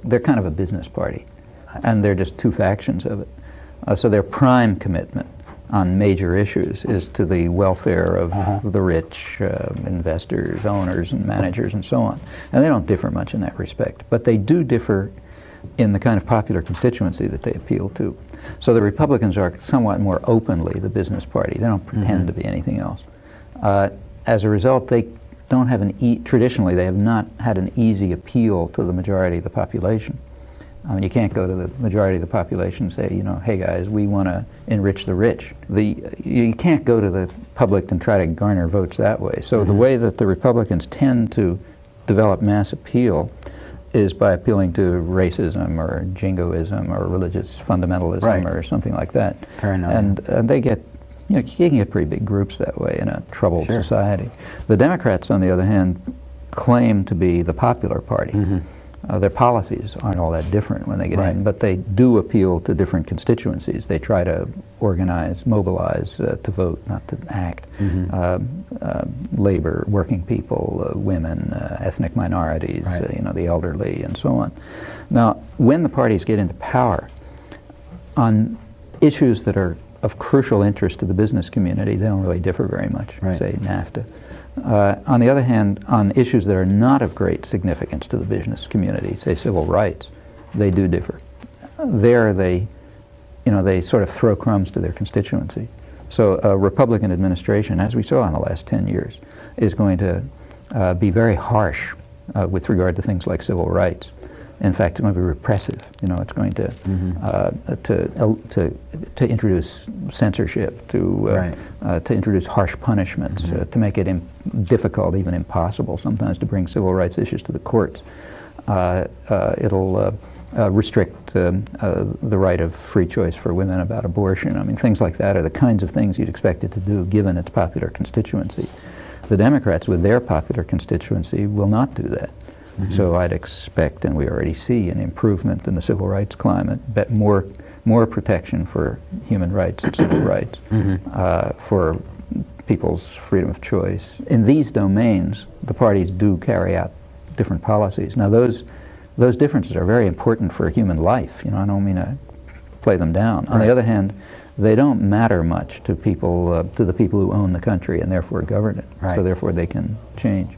they're kind of a business party, and they're just two factions of it. So their prime commitment on major issues is to the welfare of the rich, investors, owners, and managers, and so on. And they don't differ much in that respect, but they do differ in the kind of popular constituency that they appeal to. So the Republicans are somewhat more openly the business party. They don't pretend to be anything else. As a result, they don't have traditionally they have not had an easy appeal to the majority of the population. I mean, you can't go to the majority of the population and say, you know, hey guys, we want to enrich the rich. You can't go to the public and try to garner votes that way. So the way that the Republicans tend to develop mass appeal is by appealing to racism or jingoism or religious fundamentalism or something like that. And they get, you know, you can get pretty big groups that way in a troubled society. The Democrats, on the other hand, claim to be the popular party. Their policies aren't all that different when they get in, but they do appeal to different constituencies. They try to organize, mobilize to vote, not to act. Labor, working people, women, ethnic minorities, you know, the elderly, and so on. Now, when the parties get into power, on issues that are of crucial interest to the business community, they don't really differ very much, say NAFTA. On the other hand, on issues that are not of great significance to the business community, say civil rights, they do differ. There they, you know, they sort of throw crumbs to their constituency. So a Republican administration, as we saw in the last 10 years, is going to be very harsh with regard to things like civil rights. In fact, it's going to be repressive. You know, it's going to introduce censorship, to introduce harsh punishments, to make it difficult, even impossible, sometimes to bring civil rights issues to the courts. It'll restrict the right of free choice for women about abortion. I mean, things like that are the kinds of things you'd expect it to do, given its popular constituency. The Democrats, with their popular constituency, will not do that. So I'd expect, and we already see, an improvement in the civil rights climate, but more protection for human rights and civil rights, for people's freedom of choice. In these domains, the parties do carry out different policies. Now those differences are very important for human life. You know, I don't mean to play them down. On the other hand, they don't matter much to people, to the people who own the country and therefore govern it. So therefore they can change.